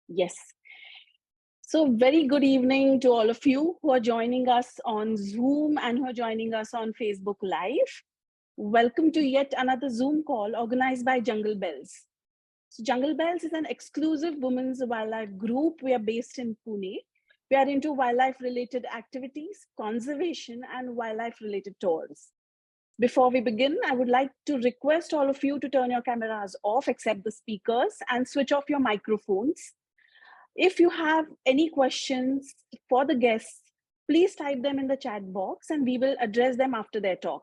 Yes. So, very good evening to all of you who are joining us on Zoom and who are joining us on Facebook Live. Welcome to yet another Zoom call organized by Jungle Bells. So, Jungle Bells is an exclusive women's wildlife group. We are based in Pune. We are into wildlife related activities, conservation, and wildlife related tours. Before we begin, I would like to request all of you to turn your cameras off, except the speakers, and switch off your microphones. If you have any questions for the guests, please type them in the chat box and we will address them after their talk.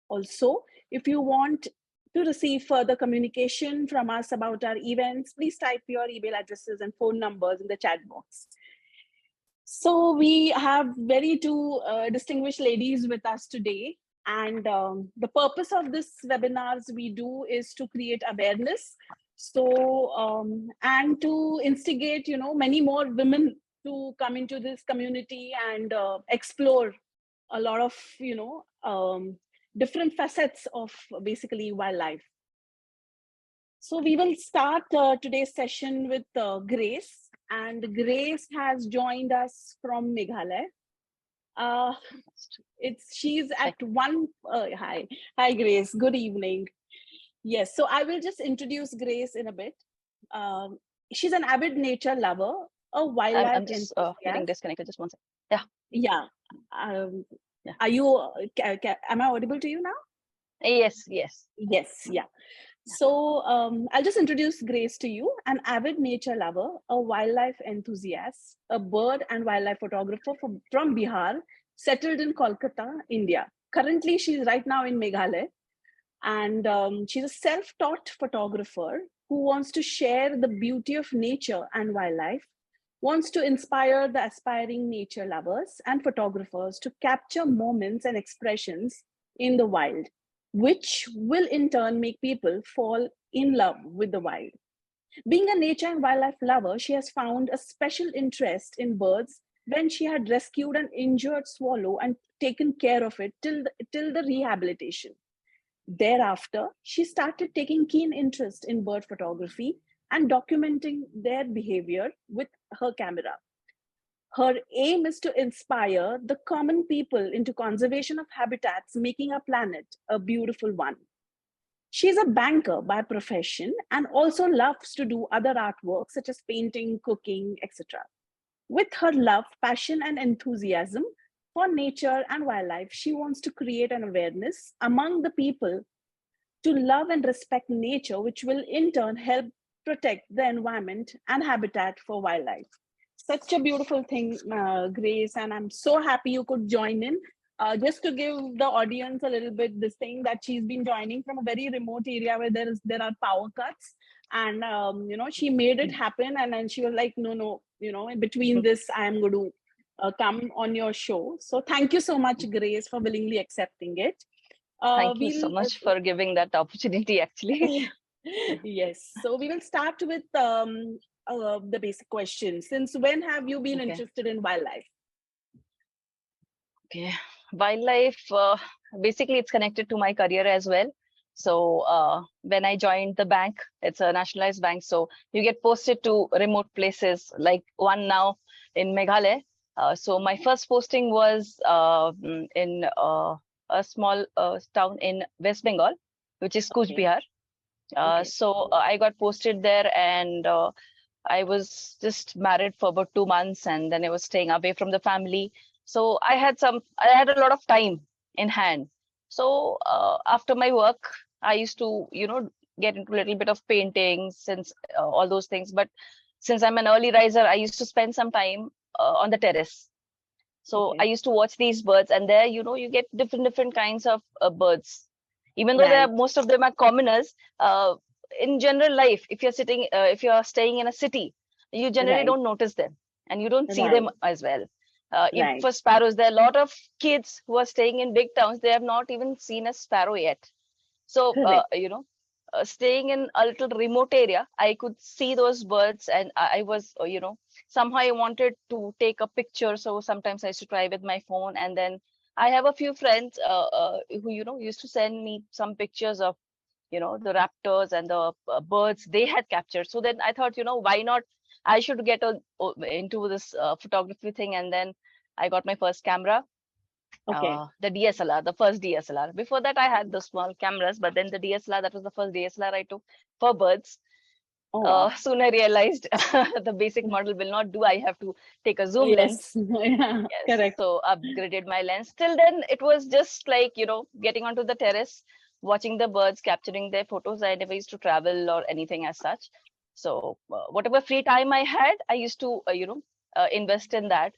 Also, if you want to receive further communication from us about our events, please type your email addresses and phone numbers in the chat box. So we have very two distinguished ladies with us today. And the purpose of this webinars we do is to create awareness. So, and to instigate, many more women to come into this community and explore a lot of, different facets of basically wildlife. So we will start today's session with Grace, and Grace has joined us from Meghalaya. She's at one. Hi Grace. Good evening. Yes, so I will just introduce Grace in a bit. She's an avid nature lover, a wildlife I'm just getting disconnected. Just one second. Yeah. Yeah. Are you? Am I audible to you now? Yes. Yes. Yeah. So I'll just introduce Grace to you, an avid nature lover, a wildlife enthusiast, a bird and wildlife photographer from Bihar, settled in Kolkata, India. Currently, she's right now in Meghalaya, and she's a self-taught photographer who wants to share the beauty of nature and wildlife, wants to inspire the aspiring nature lovers and photographers to capture moments and expressions in the wild, which will in turn make people fall in love with the wild. Being a nature and wildlife lover, she has found a special interest in birds when she had rescued an injured swallow and taken care of it till the rehabilitation. Thereafter, she started taking keen interest in bird photography and documenting their behavior with her camera. Her aim is to inspire the common people into conservation of habitats, making our planet a beautiful one. She's a banker by profession and also loves to do other artwork such as painting, cooking, etc. With her love, passion, and enthusiasm for nature and wildlife, she wants to create an awareness among the people to love and respect nature, which will in turn help protect the environment and habitat for wildlife. Such a beautiful thing, Grace, and I'm so happy you could join in. Just to give the audience a little bit this thing that she's been joining from a very remote area where there are power cuts, and she made it happen. And then she was like, no, in between this, I am going to come on your show. So thank you so much, Grace, for willingly accepting it. Thank you so much for giving that opportunity, actually. Yes. So we will start with the basic question. Since when have you been interested in wildlife? Okay. Wildlife, basically, it's connected to my career as well. So when I joined the bank, it's a nationalized bank. So you get posted to remote places, like one now in Meghalaya. So my first posting was in a small town in West Bengal, which is Kuch Bihar. So I got posted there, and I was just married for about 2 months, and then I was staying away from the family. So I had a lot of time in hand. So after my work, I used to, get into a little bit of painting, since all those things. But since I'm an early riser, I used to spend some time on the terrace. So I used to watch these birds, and there, you get different kinds of birds. Even though most of them are commoners, in general life, if you're staying in a city, you generally don't notice them, and you don't see them as well. If for sparrows, there are a lot of kids who are staying in big towns, they have not even seen a sparrow yet. So, staying in a little remote area, I could see those birds, and I was, somehow I wanted to take a picture. So sometimes I used to try with my phone, and then I have a few friends who, used to send me some pictures of, the raptors and the birds they had captured. So then I thought, why not I should get into this photography thing, and then I got my first camera. Okay. The DSLR, the first DSLR. Before that, I had the small cameras, but then the DSLR, that was the first DSLR I took for birds. Oh, wow. Soon I realized the basic model will not do. I have to take a zoom lens. Yes. Yeah, Yes, correct. so upgraded my lens. Till then, it was just like, getting onto the terrace, watching the birds, capturing their photos. I never used to travel or anything as such. So whatever free time I had, I used to, invest in that.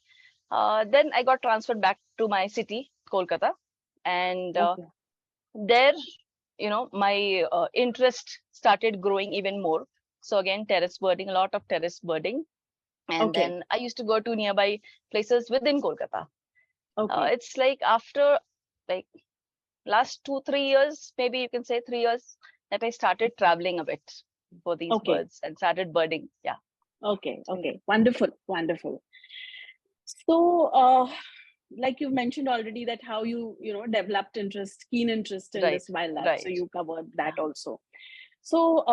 Then I got transferred back to my city, Kolkata, and Okay. there, my interest started growing even more. So again, terrace birding, a lot of terrace birding, and Okay. then I used to go to nearby places within Kolkata. Okay. It's like after like last 2-3 years, maybe you can say 3 years, that I started traveling a bit for these Okay. birds and started birding. Yeah. Okay. Okay. Wonderful. Wonderful. So, like you mentioned already, that how developed interest, keen interest in Right. this wildlife. So Right. you covered that Yeah. also. So,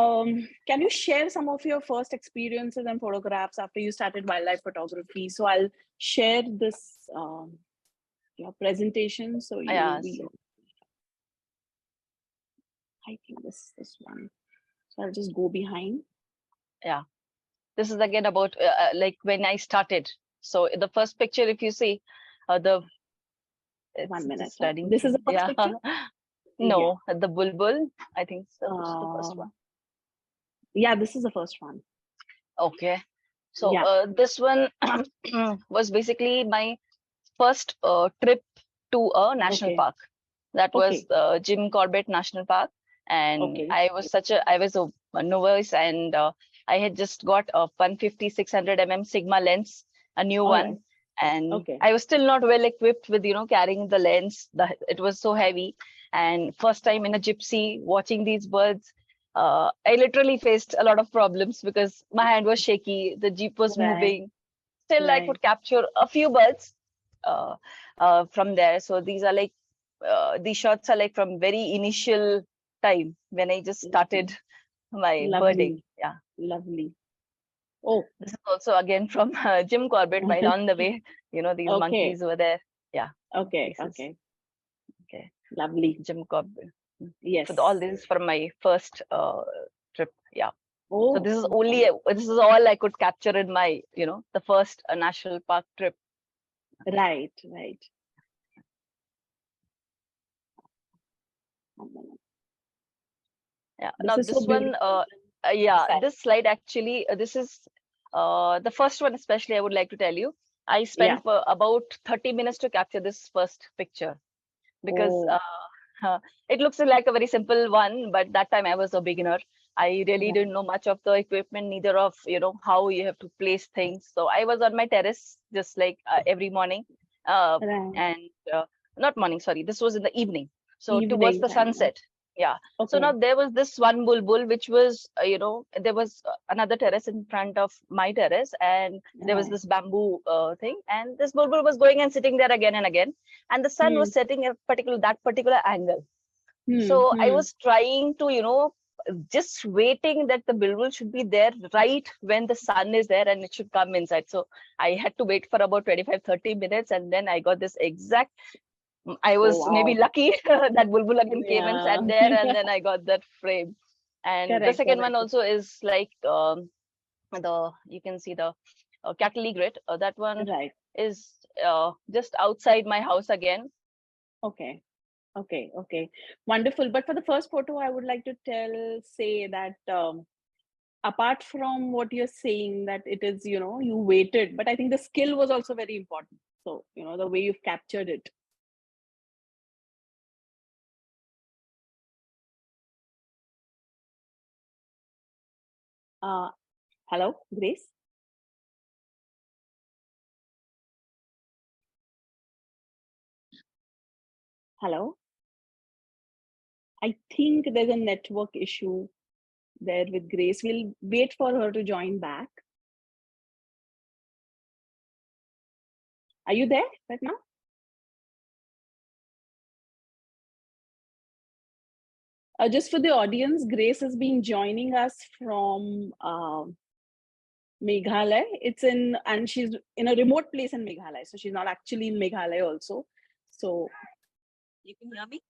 can you share some of your first experiences and photographs after you started wildlife photography? So I'll share this your presentation. So you'll Yeah. be, I think this one. So I'll just go behind. Yeah. This is again about like when I started. So the first picture, if you see, the it's 1 minute. just running. This is the first Yeah. picture. Yeah. No, the bulbul. I think so. This is the first Um, one. yeah, this is the first one. Okay. So Yeah. this one was basically my first trip to a national Okay. park. That was Okay. Jim Corbett National Park, and Okay. I was a novice, and I had just got a 150 600 Sigma lens, a new All right. one, and Okay. I was still not well equipped with carrying the lens. It was so heavy, and first time in a gypsy watching these birds. I literally faced a lot of problems because my hand was shaky, the jeep was Right. moving. Still, I Right. could capture a few birds uh, from there. So these shots are like from very initial time when I just Lovely. started my birding. Lovely. Yeah, Lovely. Oh. this is also again from Jim Corbett. While on the way, these Okay. monkeys were there. Yeah, Okay. this is Okay. okay. Lovely. Jim Corbett. For all Yes. this is from my first trip. Yeah. So Oh. Okay. this is all I could capture in my the first national park trip. Right. Right. 1 minute. Yeah. This Now is so this one, beautiful. yeah, Side. this slide actually, this is the first one especially I would like to tell you. I Yeah. spent for about 30 minutes to capture this first picture because Oh. it looks like a very simple one, but that time I was a beginner. I really Right. didn't know much of the equipment, neither of, how you have to place things. So I was on my terrace just like every morning, uh, Right. and not morning, sorry, this was in the evening. So towards Evening the time. sunset. Yeah. So now Okay. there was this one bulbul, which was, there was another terrace in front of my terrace, and there was Right. this bamboo thing, and this bulbul was going and sitting there again and again, and the sun Hmm. was setting at that particular angle. Hmm. So I Hmm. was trying to, just waiting that the bulbul should be there right when the sun is there and it should come inside. So I had to wait for about 25-30 minutes, and then I got this exact. I Oh, was maybe wow. lucky that bulbul again came and Yeah. sat there, and then I got that frame. And the Correct. second one Correct. also is like the you can see the cattle egret. That one Right. is just outside my house again. Okay. Okay. Okay. Wonderful. But for the first photo, I would like to say that apart from what you're saying, that it is, you waited, but I think the skill was also very important. So, the way you've captured it. Uh, Hello, Grace? Hello? I think there's a network issue there with Grace. We'll wait for her to join back. Are you there right now? Just for the audience, Grace has been joining us from Meghalaya. And she's in a remote place in Meghalaya. So she's not actually in Meghalaya also. So You can hear me?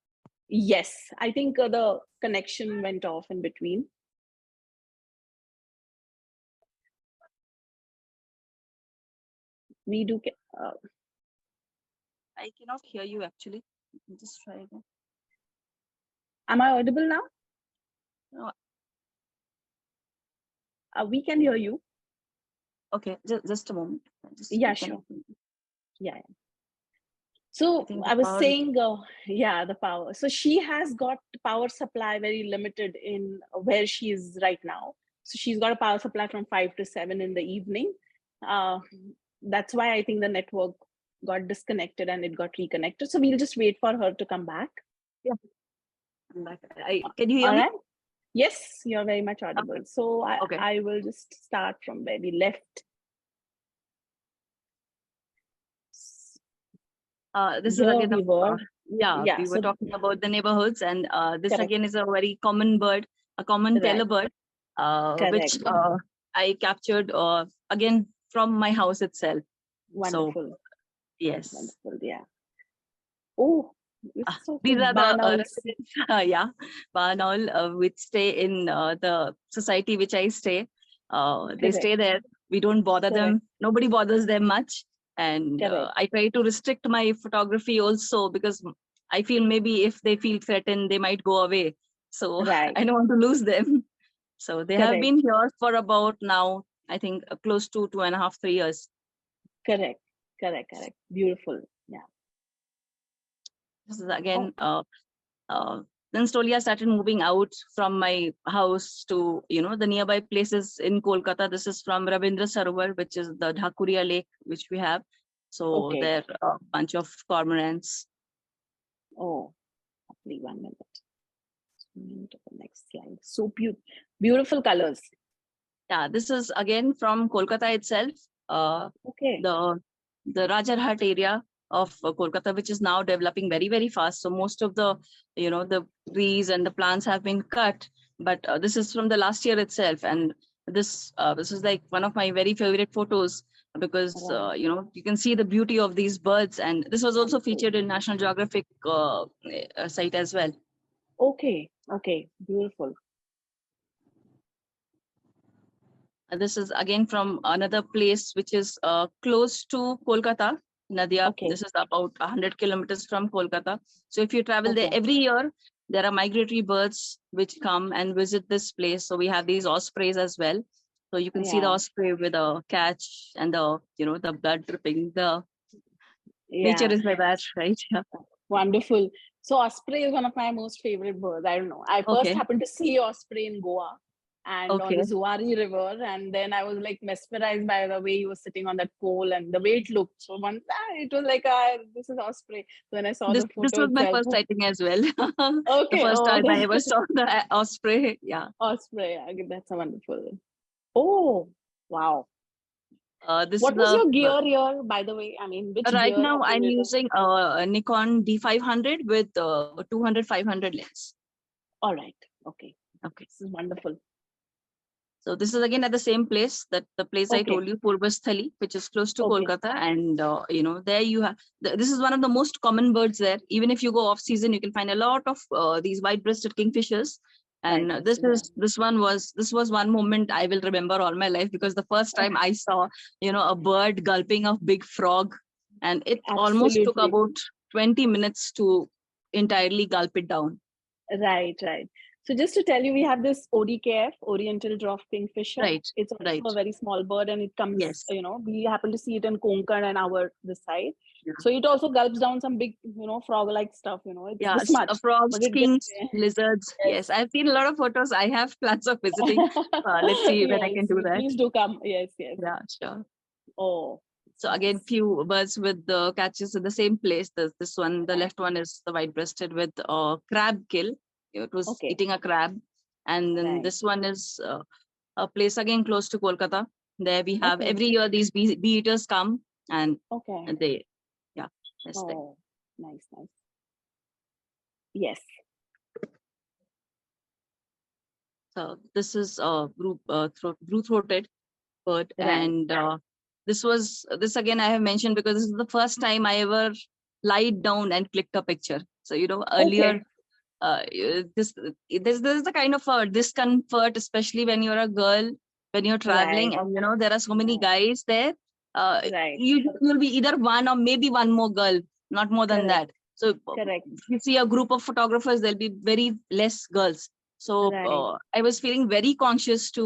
yes, I think the connection went off in between. We do. I cannot hear you actually. Just try again. Am I audible now? No. We can hear you. Okay, just a moment. Yeah, sure. Yeah. So I was saying, the power. So she has got power supply very limited in where she is right now. So she's got a power supply from 5 to 7 in the evening. That's why I think the network got disconnected and it got reconnected. So we'll just wait for her to come back. Yeah. I'm back. Can you hear All me? right. Yes, you're very much audible. Okay. So Okay. I will just start from where we left. This Here is again, we were. we were talking about the neighborhoods, and this correct. again is a very common bird, a common teller bird, which I captured again from my house itself. Wonderful. So, yes. Wonderful, yeah. Oh, it's so these cute. are the residents, barn owl, which stay in the society which I stay. They stay there. We don't bother them. Nobody bothers them much. And I try to restrict my photography also, because I feel maybe if they feel threatened, they might go away. So I don't want to lose them. So they have been here for about now, I think close to 2.5, 3 years. Correct. Beautiful. Yeah. This is again, then slowly I started moving out from my house to, the nearby places in Kolkata. This is from Ravindra Sarovar, which is the Dhakuria Lake, which we have. So there are a bunch of cormorants. Oh, hopefully 1 minute. To the next slide. So beautiful colors. Yeah, this is again from Kolkata itself. The Rajarhat area of Kolkata, which is now developing very, very fast. So most of the, the trees and the plants have been cut. But this is from the last year itself. And this is like one of my very favorite photos, because, you can see the beauty of these birds. And this was also featured in National Geographic site as well. Okay. Beautiful. This is again from another place which is close to Kolkata, Nadia. This is about 100 kilometers from Kolkata. So if you travel there every year, there are migratory birds which come and visit this place. So we have these ospreys as well. So you can see the osprey with a catch and the blood dripping. The nature is like that, right? Yeah. Wonderful. So osprey is one of my most favorite birds. I don't know. I first happened to see osprey in Goa and on the Zuari River, and then I was like mesmerized by the way he was sitting on that pole and the way it looked. So once it was like, this is osprey. So when I saw the photo, this was my first sighting as well. The first time I ever saw the osprey. Yeah. Osprey. That's wonderful. Oh, wow. What was your gear here, by the way? I mean, which right gear now I'm using a Nikon D500 with 200-500 lens. All right. Okay. This is wonderful. So this is again at the same place, that the place I told you, Purvasthali, which is close to Kolkata. And, there you have, this is one of the most common birds there. Even if you go off season, you can find a lot of these white-breasted kingfishers. And this was one moment I will remember all my life, because the first time I saw, a bird gulping a big frog, and it almost took about 20 minutes to entirely gulp it down. Right. So just to tell you, we have this ODKF, Oriental Dwarf Kingfisher. It's also a very small bird, and it comes, we happen to see it in Konkan and this side. Yeah. So it also gulps down some big, frog-like stuff, It's this much. Frogs, skinks, lizards. Yes, I've seen a lot of photos. I have plans of visiting. Let's see when I can do that. Please do come. Yes. Yeah, sure. Oh. So again, few birds with the catches in the same place. This one, the left one is the white-breasted with a crab kill. It was eating a crab. And then this one is a place again close to Kolkata. There we have every year these bee eaters come and they, nice. Yes. So this is blue-throated. bird. Right. And this again I have mentioned because this is the first time I ever lied down and clicked a picture. So, earlier, there's a kind of a discomfort, especially when you're a girl, when you're traveling, Right. and there are so many guys there. Right. You'll be either one or maybe one more girl, not more than Correct. that. So Correct. if you see a group of photographers, there'll be very less girls. So Right. I was feeling very conscious to,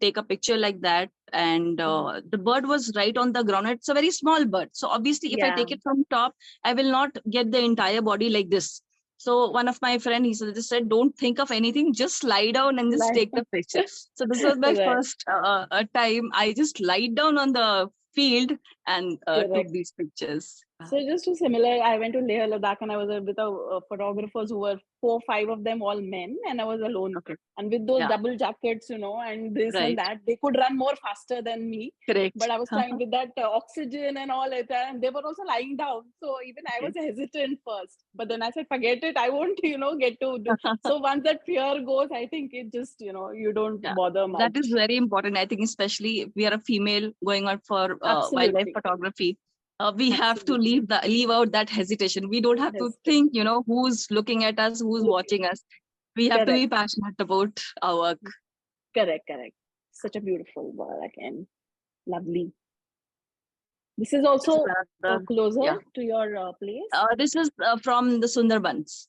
take a picture like that. And the bird was right on the ground. It's a very small bird. So obviously, if I Yeah. take it from top, I will not get the entire body like this. So one of my friend, just said, don't think of anything, just lie down and just Right. take the picture. So this was my Right. first time. I just lied down on the field and took Correct. these pictures. So just to similar, I went to Leh Ladakh and I was with photographers who were 4, 5 of them all men, and I was alone. Okay. And with those Yeah. double jackets, and this and Right. that, they could run more faster than me. Correct. But I was trying with that oxygen and all that, and they were also lying down. So even I was hesitant first. But then I said, forget it. I won't, get to do. So once that fear goes, I think it just, you don't Yeah, bother much. that is very important. I think especially if we are a female going out for wildlife Absolutely. photography, we have to Absolutely. leave out that hesitation. We don't have to Hesitation. think, who's looking at us, who's watching us. We have to be passionate about our work. Correct. Such a beautiful word again. Lovely. This is also closer to your place? This is from the Sundarbans.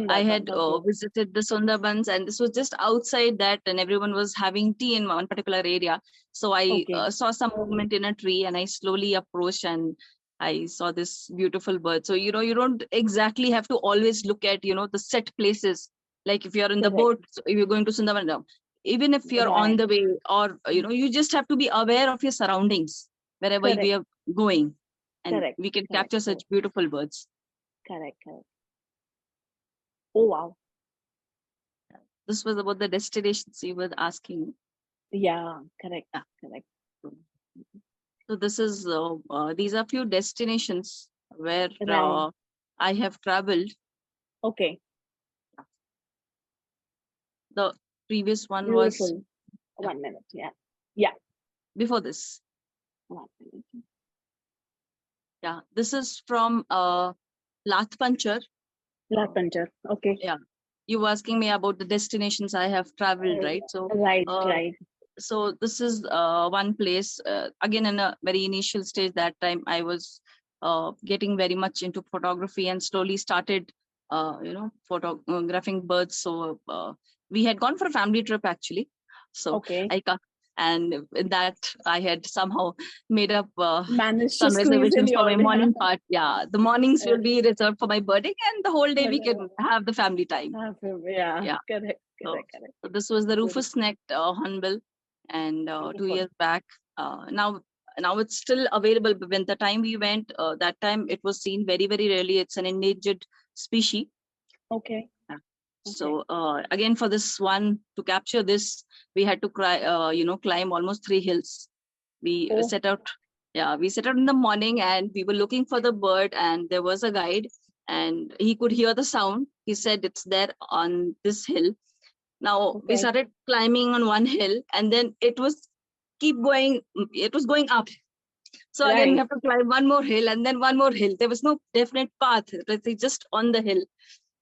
I had visited the Sundarbans, and this was just outside that, and everyone was having tea in one particular area. So I saw some movement in a tree, and I slowly approached, and I saw this beautiful bird. So, you don't exactly have to always look at, the set places. Like if you're in the boat, if you're going to Sundarban, even if you're on the way, or, you just have to be aware of your surroundings wherever we are going, and we can capture such beautiful birds. Correct. Oh, wow. This was about the destinations you were asking. Yeah, correct. So this is, these are few destinations where I have traveled. Okay. The previous one was 1 minute. Yeah. Before this. 1 minute. Yeah, this is from Lathpanchar. Lathpanchar. Okay. Yeah, you were asking me about the destinations I have traveled, right? So right. So this is one place. Again, in a very initial stage, that time I was getting very much into photography and slowly started, photographing birds. So we had gone for a family trip actually. So and in that I had somehow made up some reservations for my morning part. Yeah, the mornings will be reserved for my birding, and the whole day we can have the family time. Yeah. Correct. So this was the rufous-necked hornbill, and 2 years back. Now it's still available, but when the time we went, that time it was seen very, very rarely. It's an endangered species. Okay. So again, for this one, to capture this, we had to climb almost 3 hills. We set out in the morning, and we were looking for the bird, and there was a guide, and he could hear the sound. He said it's there on this hill. Now we started climbing on one hill, and then it was going up. So again, we have to climb one more hill and then one more hill. There was no definite path. It was just on the hill,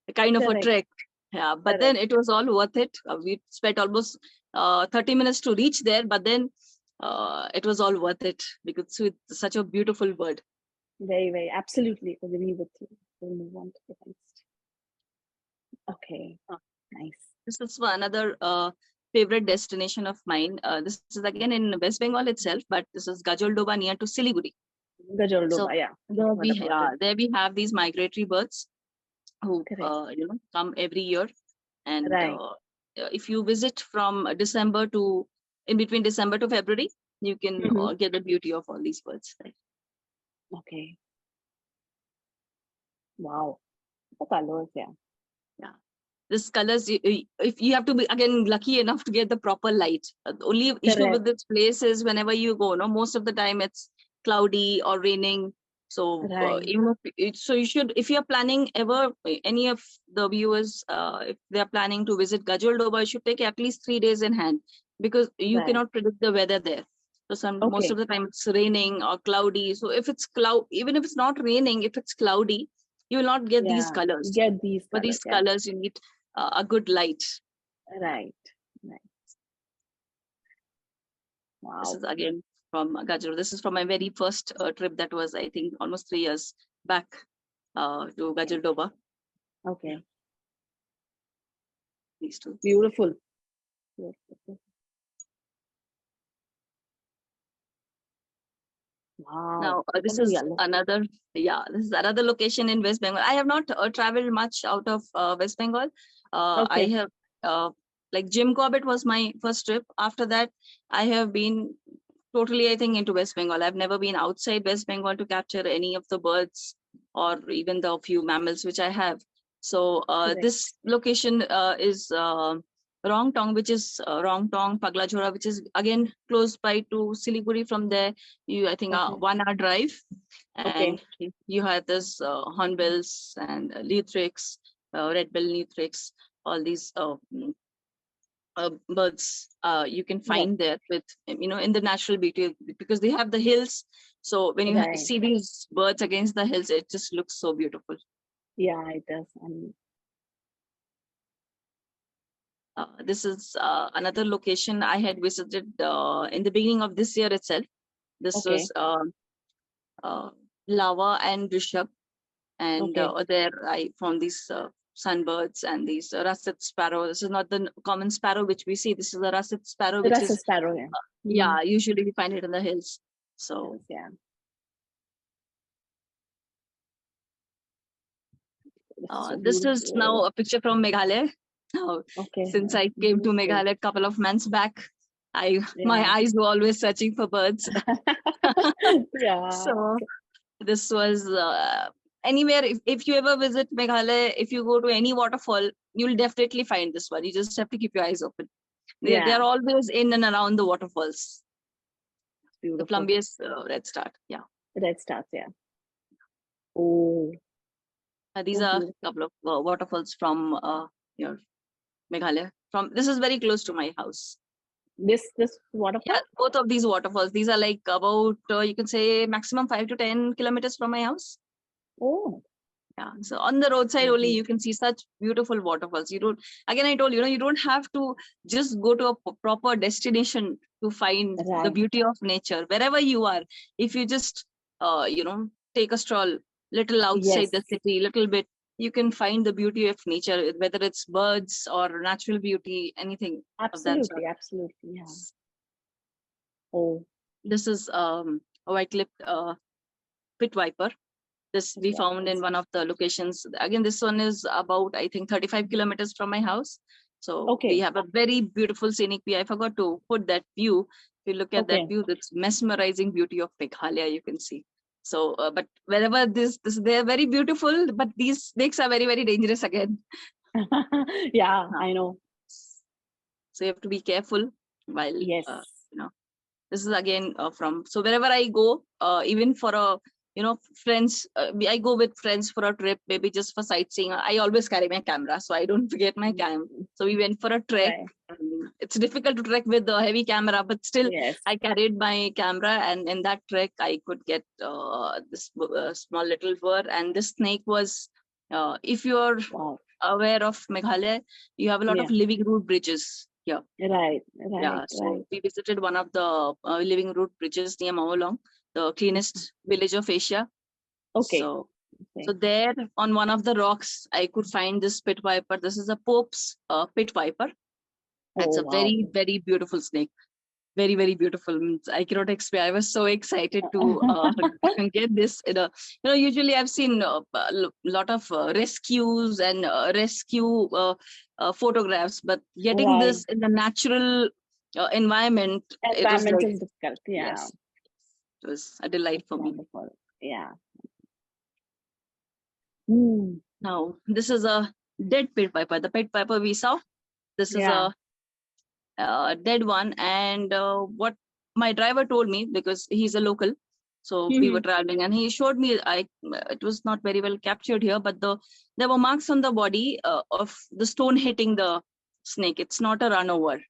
a kind of a trek. Yeah, but then it was all worth it. We spent almost 30 minutes to reach there, but then it was all worth it because it's such a beautiful bird. Very, very, absolutely agree with you. We'll move on to the next. Okay, nice. This is another favorite destination of mine. This is again in West Bengal itself, but this is Gajoldoba near to Siliguri. There we have these migratory birds who come every year, and if you visit from December to in between December to February, you can get the beauty of all these birds. Right? Okay. Wow. The colors, yeah. This colors, if you have to be again lucky enough to get the proper light. The only issue with this place is whenever you go, most of the time it's cloudy or raining. So you should, if you're planning any of the viewers, if they're planning to visit Gajoldoba, you should take at least 3 days in hand, because you cannot predict the weather there. So most of the time it's raining or cloudy. So if it's even if it's not raining, if it's cloudy, you will not get these colors. Get these For colors. these colors, you need a good light. Right. Wow. This is again from Gajar. This is from my very first trip. That was, I think, almost 3 years back to Gajar Doba. Okay. These two. Beautiful. Wow. Now this is another location in West Bengal. I have not traveled much out of West Bengal. I have like Jim Corbett was my first trip. After that, I have been totally, I think, into West Bengal. I've never been outside West Bengal to capture any of the birds or even the few mammals which I have. So this location is Rongtong, which is Rongtong, Paglajhora, which is again close by to Siliguri. From there, I think 1 hour drive, and you have this hornbills and Leothrix, red-billed Leothrix, all these birds you can find there with, in the natural beauty, because they have the hills. So when you see these birds against the hills, it just looks so beautiful. Yeah, it does. This is another location I had visited in the beginning of this year itself. This was Lava and Rishabh, and there I found these sunbirds and these russet sparrow. This is not the common sparrow which we see. This is the russet sparrow, which is sparrow. Usually we find it in the hills. So this is now a picture from Meghalaya. Since I came to Meghalaya a couple of months back, my eyes were always searching for birds. So this was anywhere. If you ever visit Meghalaya, if you go to any waterfall, you'll definitely find this one. You just have to keep your eyes open. They're always in and around the waterfalls. The plumbeous red start. Red stars. Oh. These are a couple of waterfalls from your Meghalaya. This is very close to my house. This waterfall? Yeah, both of these waterfalls. These are like about you can say maximum 5 to 10 kilometers from my house. Oh. Yeah. So on the roadside only you can see such beautiful waterfalls. You don't. Again, I told you, you don't have to just go to a proper destination to find the beauty of nature. Wherever you are, if you just take a stroll little outside the city, little bit, you can find the beauty of nature, whether it's birds or natural beauty, anything. Absolutely. Yeah. Oh. This is a white-lipped pit viper. This we found in one of the locations. Again, this one is about, I think, 35 kilometers from my house. So we have a very beautiful scenic view. I forgot to put that view. If you look at that view, that's mesmerizing beauty of Meghalaya, you can see. So, but wherever they're very beautiful, but these snakes are very, very dangerous again. Yeah, I know. So you have to be careful while, this is again so wherever I go, even for a, friends, I go with friends for a trip, maybe just for sightseeing. I always carry my camera, so I don't forget my camera. So we went for a trek. It's difficult to trek with the heavy camera, but still I carried my camera, and in that trek I could get this small little bird. And this snake was, if you're aware of Meghalaya, you have a lot of living root bridges here. So we visited one of the living root bridges near Mawalong, the cleanest village of Asia. So there on one of the rocks, I could find this pit viper. This is a Pope's pit viper. It's a very, very beautiful snake. Very, very beautiful. I cannot explain. I was so excited to get this. Usually I've seen a lot of rescues and rescue photographs, but getting this in the natural environment, it was like, is difficult. Yes, it was a delight for me. Yeah. Now, this is a dead pit viper. The pit viper we saw, this is a dead one. And what my driver told me, because he's a local, so we were traveling, and he showed me, it was not very well captured here, but there were marks on the body of the stone hitting the snake. It's not a run over.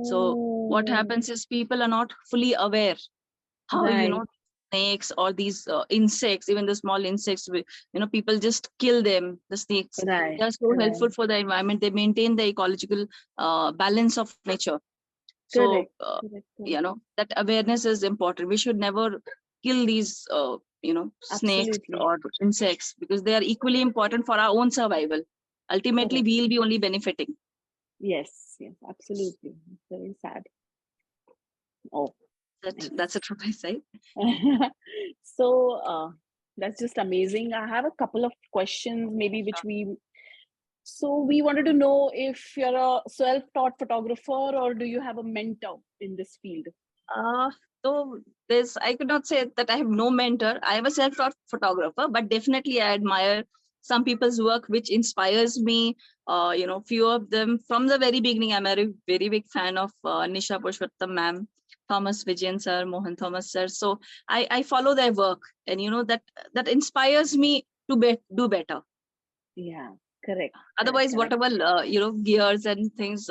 So what Oh, happens is people are not fully aware how, right, snakes or these insects, even the small insects, people just kill them, the snakes. right, They are so helpful right. for the environment. They maintain the ecological balance of nature. So, Correct, correct, correct. that awareness is important. We should never kill these, snakes Absolutely. or insects, because they are equally important for our own survival. Ultimately, Correct. we'll be only benefiting. Yes, yes, absolutely. Very sad. Oh, That's nice. it from my side. So that's just amazing. I have a couple of questions, maybe which we wanted to know if you're a self-taught photographer or do you have a mentor in this field? Uh, so I could not say that I have no mentor. I am a self-taught photographer, but definitely I admire some people's work which inspires me. Few of them from the very beginning. I'm a very big fan of Nisha Purushottam ma'am, Thomas Vijayan sir, Mohan Thomas sir. So I follow their work, and that inspires me to do better. Yeah, correct, correct, Otherwise, correct. whatever gears and things,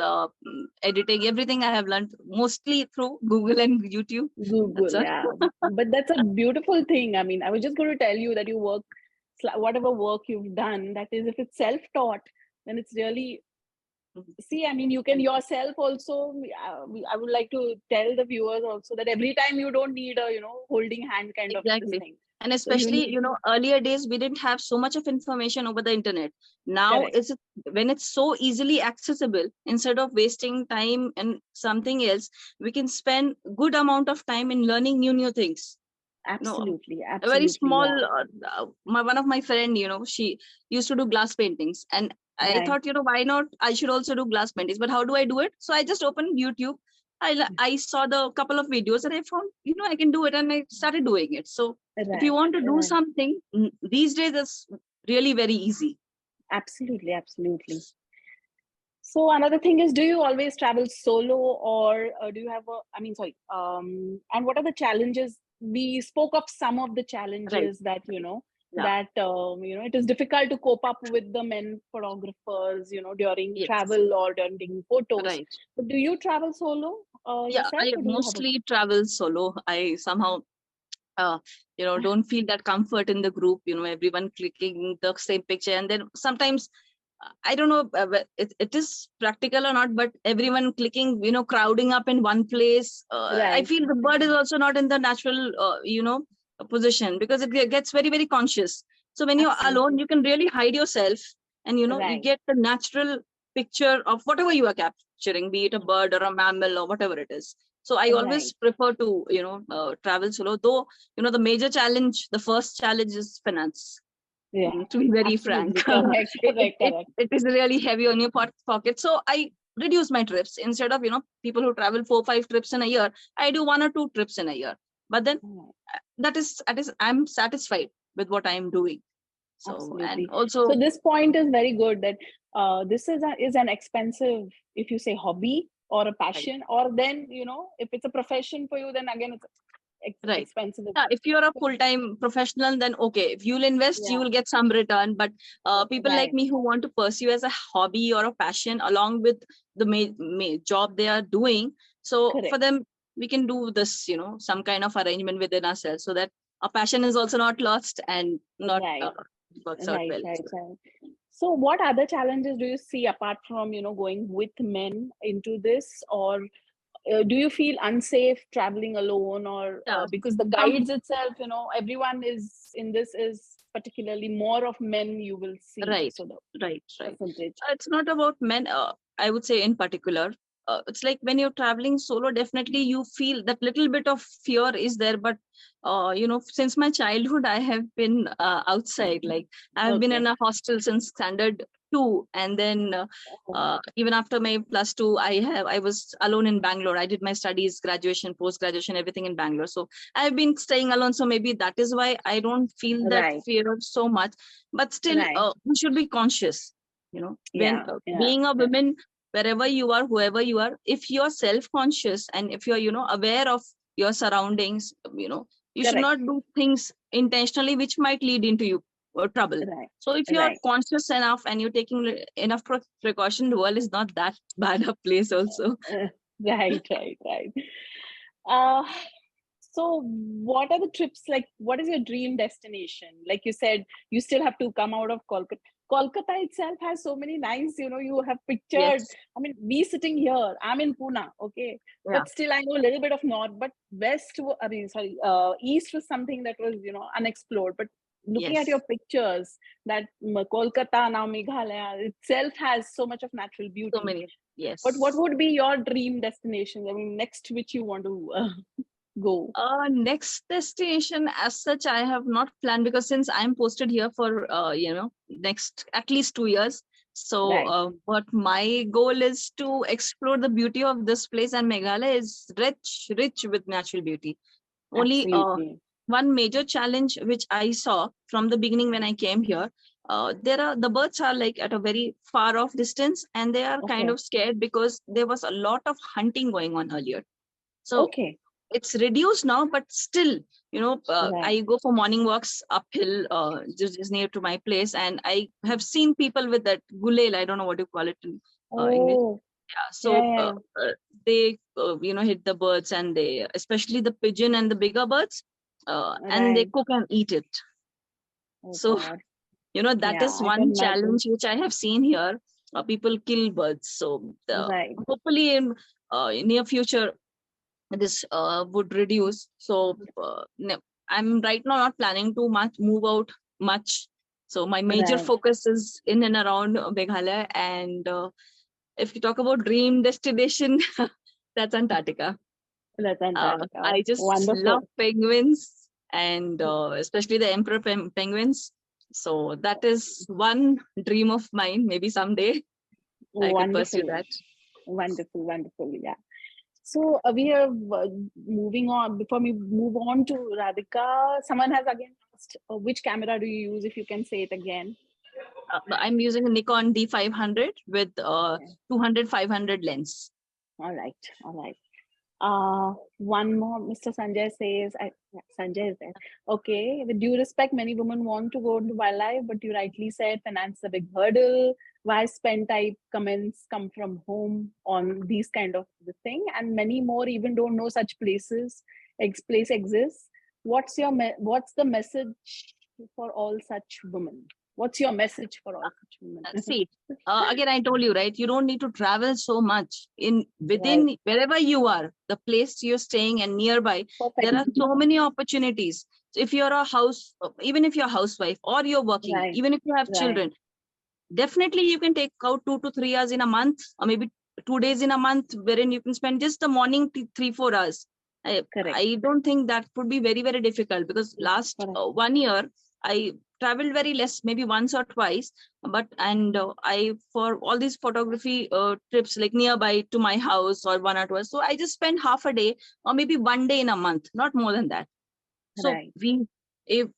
editing, everything I have learned mostly through Google and YouTube. That's Google, all. yeah. But that's a beautiful thing. I mean, I was just going to tell you that you work, whatever work you've done, that is, if it's self-taught, then it's really, see, I mean, you can Thank you. yourself also, I would like to tell the viewers also that every time you don't need a, holding hand kind of this Exactly. thing. And So you especially, need, earlier days, we didn't have so much of information over the internet. Now, correct, when it's so easily accessible, instead of wasting time and something else, we can spend good amount of time in learning new things. No, absolutely, a very absolutely, small, yeah. one of my friend, she used to do glass paintings, and I Right. thought, why not? I should also do glass paintings, but how do I do it? So I just opened YouTube. I saw the couple of videos and I found, I can do it, and I started doing it. So if you Right, want to do right. something, these days it's really very easy. Absolutely, absolutely. So another thing is, do you always travel solo or do you have a, I mean, sorry, and what are the challenges? We spoke of some of the Right. challenges that, Yeah. it is difficult to cope up with the men photographers, during Yes. travel or during taking photos. Right. But do you travel solo Yeah. yourself I or do you have a, mostly travel solo. I somehow don't feel that comfort in the group, everyone clicking the same picture. And then sometimes, I don't know, it is practical or not, but everyone clicking, crowding up in one place. I right, feel the bird is also not in the natural, position, because it gets very, very conscious. So when you're alone, absolutely, you can really hide yourself, and, you right, get the natural picture of whatever you are capturing, be it a bird or a mammal or whatever it is. So I right. always prefer to, travel solo, though, the major challenge, the first challenge is finance. Yeah, To be very frank, absolutely. Correct, it, it, correct, it, correct. it is really heavy on your pocket. So I reduce my trips. Instead of, people who travel 4 5 trips in a year, I do 1 or 2 trips in a year. But then Right. that is I'm satisfied with what I'm doing. So, and Absolutely. So also, this point is very good that this is an expensive, if you say hobby or a right. passion, or then if it's a profession for you, then again it's Right. expensive as Yeah, well. if you're a So, full-time professional, then okay. If you'll invest, you yeah, will get some return. But people like right, me who want to pursue as a hobby or a passion along with the job they are doing, so for correct, them, we can do this, some kind of arrangement within ourselves, so that our passion is also not lost and not right, works out right, well. right, right. So what other challenges do you see apart from going with men into this, or do you feel unsafe traveling alone, or Yeah. because the Some guides itself, everyone is in this is particularly more of men you will see, Right, so the right. percentage, It's not about men, I would say in particular. It's like when you're traveling solo, definitely you feel that little bit of fear is there. But, since my childhood, I have been outside. Like, I've been in okay, a hostel since standard 2. And then even after my +2, I was alone in Bangalore. I did my studies, graduation, post-graduation, everything in Bangalore. So I've been staying alone. So maybe that is why I don't feel that right, fear so much. But still, right, we should be conscious, when yeah, yeah, being a yeah, woman, wherever you are, whoever you are, if you're self-conscious and if you're, aware of your surroundings, you should correct, not do things intentionally which might lead into you trouble. right, So if you're right. conscious enough and you're taking enough precaution, the world is not that bad a place also. Right, right, right. Uh, so what are the trips like? What is your dream destination? Like you said, you still have to come out of Kolkata. Kolkata itself has so many nice, you have pictured. Yes. I mean, we sitting here, I'm in Pune, okay, Yeah. but still I know a little bit of north, but east was something that was, unexplored. But looking at your Yes. pictures, that Kolkata, now Meghalaya itself has so much of natural So beauty. many. But what Yes. would be your dream destination? I mean, next which you want to go? Next destination as such, I have not planned because since I'm posted here for next at least 2 years. So, Right. but my goal is to explore the beauty of this place, and Meghalaya is rich with natural beauty. Only Absolutely. one major challenge which I saw from the beginning when I came here, the birds are like at a very far off distance, and they are kind Okay. of scared because there was a lot of hunting going on earlier. So Okay. it's reduced now, but still, Right. I go for morning walks uphill, just near to my place, and I have seen people with that gulel. I don't know what you call it in English. Oh, Yeah, yeah, so yeah. they hit the birds, and they, especially the pigeon and the bigger birds, and they Right. cook and eat it. Oh So God. that Yeah, is I can one imagine. challenge which I have seen here. People kill birds, so Right. hopefully in near future this would reduce. So I'm right now not planning to much move out much. So my major Right. focus is in and around Meghalaya, and if you talk about dream destination, that's Antarctica. That's Antarctica. I just love Wonderful. penguins, and especially the emperor penguins. So that is one dream of mine. Maybe someday I could pursue Wonderful. that. Wonderful. Wonderful. Yeah. So we are moving on. Before we move on to Radhika, someone has again asked, which camera do you use? If you can say it again. I'm using a Nikon D500 with Yeah. 200-500 lens. All right. All right. One more, Mr. Sanjay says, yeah, Sanjay is there. Okay, with due respect, many women want to go into wildlife, but you rightly said finance is a big hurdle. Why spend type comments come from home on these kind of the thing, and many more even don't know such place exists. What's the message for all such women? What's your message for all such women? See, again, I told you, right? You don't need to travel so much. In Right, within wherever you are, the place you're staying and nearby, there perfect. are so many opportunities. So if you're a house, even if you're a housewife or you're working, Right, even if you have right, children, definitely you can take out 2 to 3 hours in a month, or maybe 2 days in a month, wherein you can spend just the morning 3-4 hours. correct, I don't think that would be very, very difficult, because last correct. 1 year I traveled very less, maybe once or twice, but and I, for all these photography trips like nearby to my house or 1 or 2 hours, so I just spend half a day or maybe one day in a month, not more than that. So Right. if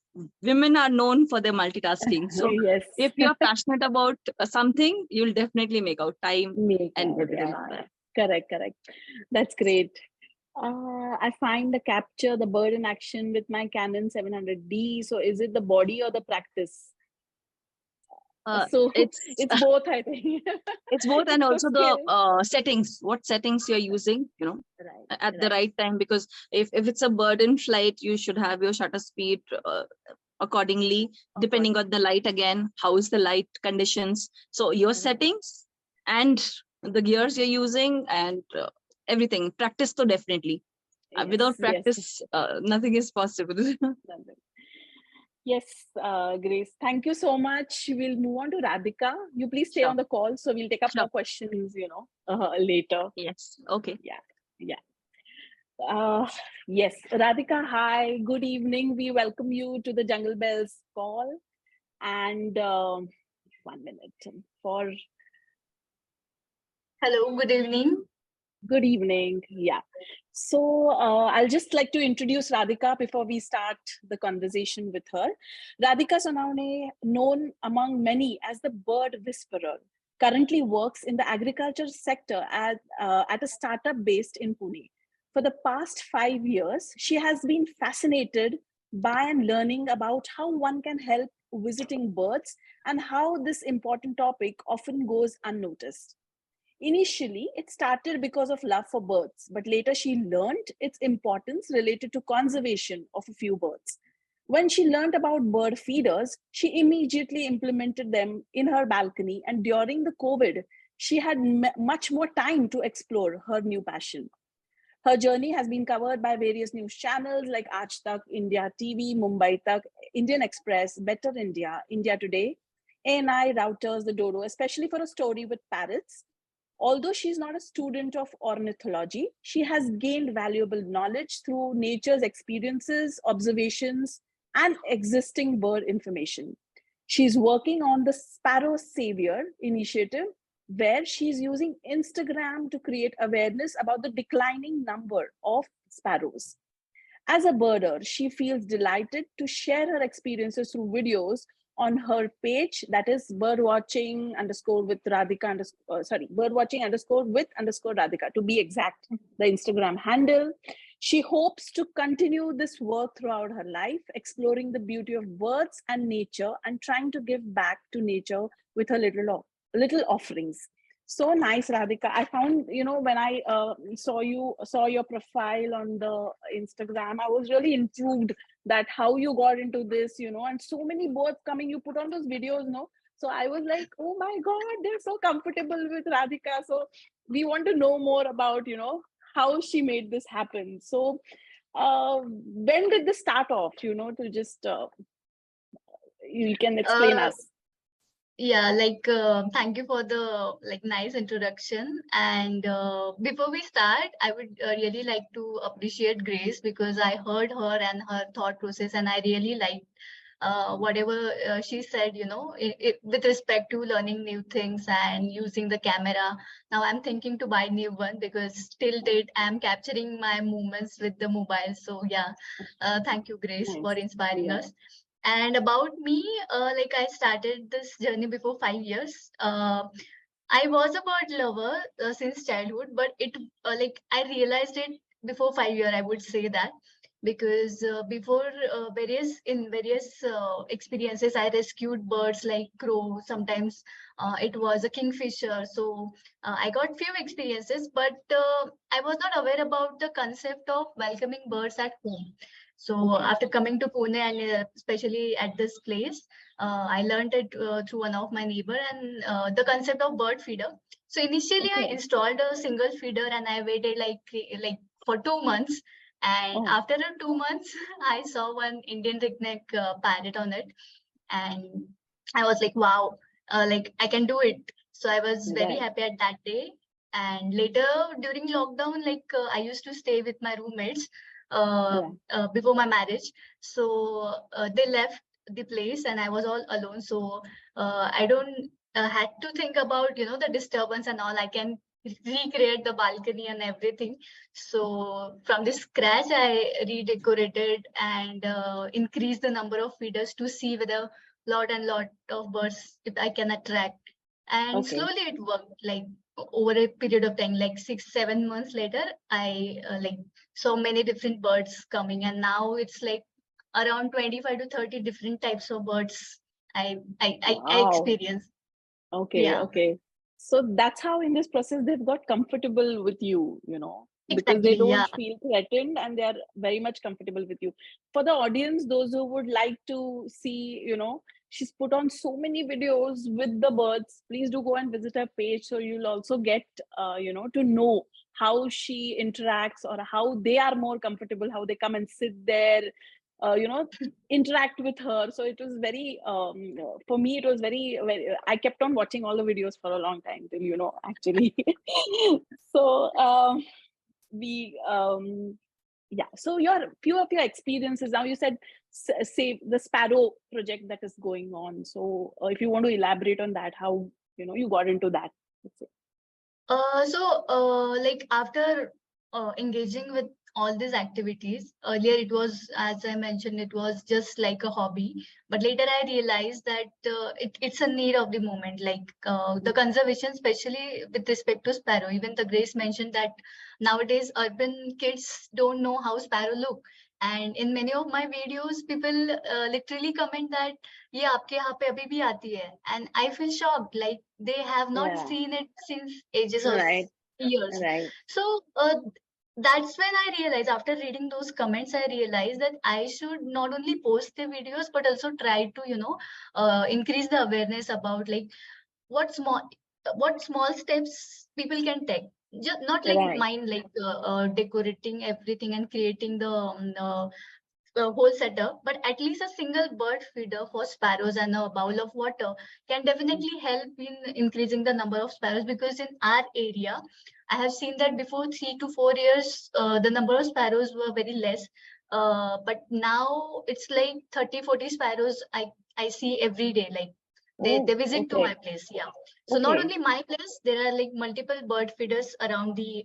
women are known for their multitasking. So Yes. if you're passionate about something, you'll definitely make out time Make and out. everything Yeah. for that. Correct. Correct. That's great. I find the capture the bird in action with my Canon 700D. So is it the body or the practice? Uh, So it's it's both, I think. it's both, and So also the skill. settings, what settings you're using, Right. at the Right. right time. Because if it's a bird in flight, you should have your shutter speed accordingly, depending on Accordingly. the light, again, how is the light conditions. So your Right. settings and the gears you're using, and everything, practice, so definitely. Yes. Without Yes. practice, nothing is possible. Yes, Grace. Thank you so much. We'll move on to Radhika. You please stay Sure. on the call, so we'll take up Sure. more questions, later. Yes. Okay. Yeah. Yeah. Uh, yes, Radhika, hi, good evening. We welcome you to the Jungle Bells call. And 1 minute for Hello, good evening. good evening. Yeah. So I'll just like to introduce Radhika before we start the conversation with her. Radhika Sonawane, known among many as the bird whisperer, currently works in the agriculture sector at a startup based in Pune. For the past 5 years, she has been fascinated by and learning about how one can help visiting birds and how this important topic often goes unnoticed. Initially, it started because of love for birds, but later she learned its importance related to conservation of a few birds. When she learned about bird feeders, she immediately implemented them in her balcony, and during the COVID, she had much more time to explore her new passion. Her journey has been covered by various news channels like Aaj Tak, India TV, Mumbai Tak, Indian Express, Better India, India Today, ANI, Routers, The Dodo, especially for a story with parrots. Although she's not a student of ornithology, she has gained valuable knowledge through nature's experiences, observations, and existing bird information. She's working on the Sparrow Savior initiative, where she's using Instagram to create awareness about the declining number of sparrows. As a birder, she feels delighted to share her experiences through videos on her page, that is birdwatching underscore with Radhika birdwatching underscore with underscore Radhika, to be exact, the Instagram handle. She hopes to continue this work throughout her life, exploring the beauty of birds and nature and trying to give back to nature with her little offerings. So nice, Radhika. I found, when I saw your profile on the Instagram, I was really intrigued that how you got into this, and so many birds coming. You put on those videos, no? So I was like, oh my God, they're so comfortable with Radhika. So we want to know more about, how she made this happen. So when did this start off, to just, you can explain Uh, us. yeah, thank you for the nice introduction. And before we start, I would really like to appreciate Grace because I heard her and her thought process, and I really liked whatever she said, with respect to learning new things and using the camera. Now I'm thinking to buy new one because till date I'm capturing my movements with the mobile. So yeah, thank you, Grace, for Nice. inspiring Yeah. us. And about me, I started this journey before 5 years. I was a bird lover since childhood, but I realized it before 5 years. I would say that because before various experiences, I rescued birds like crow. Sometimes it was a kingfisher. So I got few experiences, but I was not aware about the concept of welcoming birds at home. So Okay. after coming to Pune and especially at this place, I learned it through one of my neighbor and the concept of bird feeder. So initially I Okay. installed a single feeder and I waited like for 2 months. And Oh, after the 2 months, I saw one Indian ringneck parrot on it, and I was like, wow, I can do it. So I was very right. happy at that day. And later during lockdown, I used to stay with my roommates Yeah. before my marriage. So they left the place and I was all alone. So I don't had to think about, the disturbance and all. I can recreate the balcony and everything. So from the scratch, I redecorated and increased the number of feeders to see whether lot of birds if I can attract. And Okay. slowly it worked. Like over a period of time, like 6 7 months later, I saw many different birds coming, and now it's like around 25 to 30 different types of birds I Wow. experience. Okay. Yeah, Okay. So that's how in this process they've got comfortable with you, because they exactly. Yeah. don't feel threatened and they're very much comfortable with you. For the audience, those who would like to see, she's put on so many videos with the birds. Please do go and visit her page so you'll also get, to know how she interacts or how they are more comfortable, how they come and sit there, uh, you know, interact with her. So it was very for me it was very, I kept on watching all the videos for a long time till actually. So we yeah, so your few of your experiences now, you said say the Sparrow project that is going on. So if you want to elaborate on that, how you got into that. So, after engaging with all these activities. Earlier, it was, as I mentioned, it was just like a hobby. But later, I realized that it's a need of the moment, like the conservation, especially with respect to sparrow. Even the Grace mentioned that nowadays urban kids don't know how sparrow look. And in many of my videos, people literally comment that ये आपके यहाँ पे अभी भी आती है, and I feel shocked, like they have not Yeah. seen it since ages of Right. years. Right. So that's when I realized, after reading those comments, I realized that I should not only post the videos but also try to, increase the awareness about like what small what small steps people can take. Just not like Right. mine, like decorating everything and creating the whole setup, but at least a single bird feeder for sparrows and a bowl of water can definitely help in increasing the number of sparrows. Because in our area, I have seen that before 3 to 4 years, the number of sparrows were very less. But now it's like 30, 40 sparrows I see every day. Like they Oh, visit to my okay. place. Yeah. So not Okay. only my place, there are like multiple bird feeders around the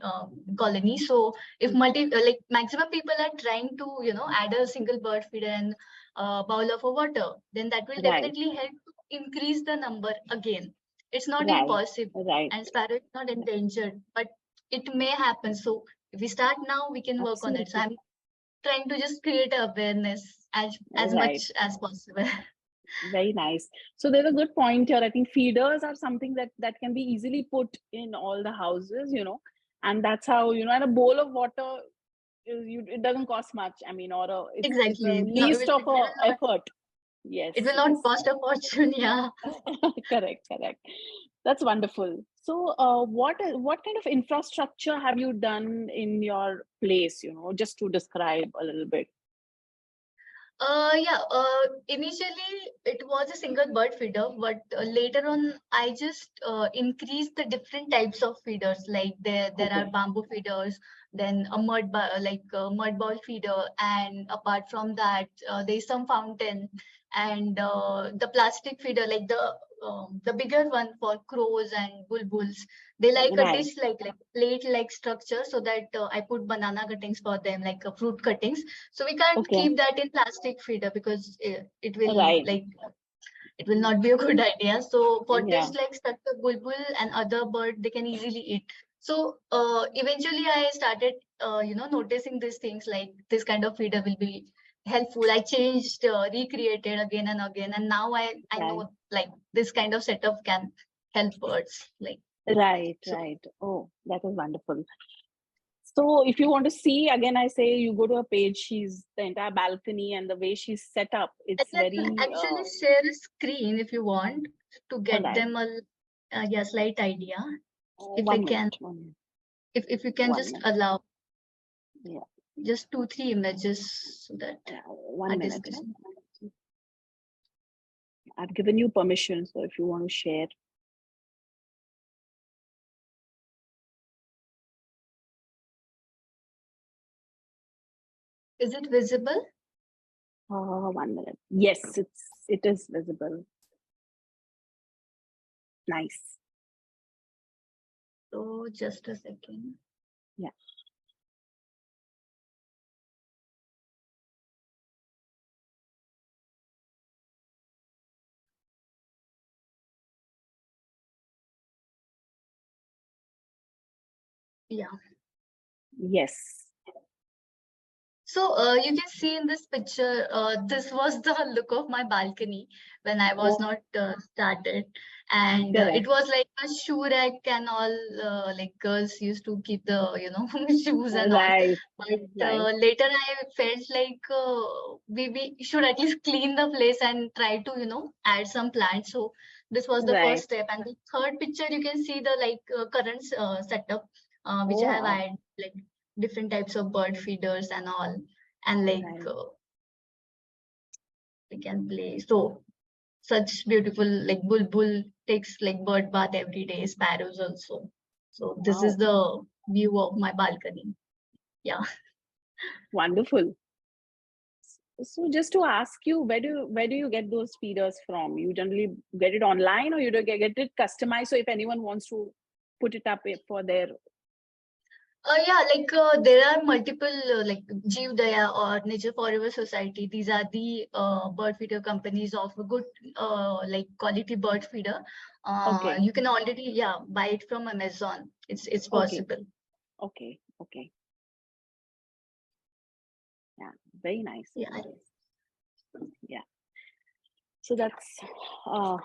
colony. So if like maximum people are trying to add a single bird feeder and bowl of water, then that will Right. definitely help to increase the number again. It's not Right. impossible, Right. and sparrow is not endangered, but it may happen. So if we start now, we can work on it. So Absolutely. I'm trying to just create awareness as Right. much as possible. Very nice. So there's a good point here. I think feeders are something that can be easily put in all the houses, and that's how, and a bowl of water it doesn't cost much. I mean, or it's a Exactly. No, least of a effort. it Yes, will not yes. cost a fortune. Yeah. Correct, correct. That's wonderful. So, what kind of infrastructure have you done in your place? Just to describe a little bit. Yeah, initially it was a single bird feeder, but later on I just increased the different types of feeders. Like there are Okay. bamboo feeders, then a like a mud ball feeder, and apart from that, there's some fountain, and the plastic feeder, like the bigger one for crows and bulbuls. They like a Right. dish like plate like structure, so that I put banana cuttings for them, like fruit cuttings. So we can't Okay. keep that in plastic feeder because it will Right. like it will not be a good idea. So for dish Yeah. like structure, bulbul and other bird, they can easily eat. So eventually I started noticing these things, like this kind of feeder will be helpful. I changed, recreated again and again, and now I Right. know like this kind of setup can help birds. Like Right. so. Right. Oh, that is wonderful. So, if you want to see again, I say you go to a page. She's the entire balcony and the way she's set up. I It's can very actually share a screen if you want to all get right. them a yeah, slight idea. If I 1 minute. can, 1 minute. if you can 1 just minute. allow Yeah. just 2, 3 images so that Yeah. our 1 minute. discussion. I've given you permission, so if you want to share. Is it visible? 1 minute. Yes, it is visible. Nice. So just a second. Yeah. Yeah. Yes. So you can see in this picture, this was the look of my balcony when I was Oh, not started, and it correct. was like a shoe rack and all. Like girls used to keep the shoes and all. Right. But Right. later I felt like we should at least clean the place and try to add some plants. So this was the first Right. step, and the third picture you can see the like current setup which Oh, I have wow. added, like different types of bird feeders and all, and like Right. we can play. So such beautiful, like bulbul takes like bird bath every day, sparrows also. So this is Wow. the view of my balcony. Yeah. Wonderful. So just to ask you, where do you get those feeders from? You generally get it online, or you do get it customized? So if anyone wants to put it up for their Yeah, like there are multiple like Jeev Daya or Nature Forever Society. These are the bird feeder companies of a good like quality bird feeder. Okay. You can already buy it from Amazon. It's Okay. possible. Okay. Okay. Yeah. Very nice. Yeah. Very nice. Yeah. So that's uh,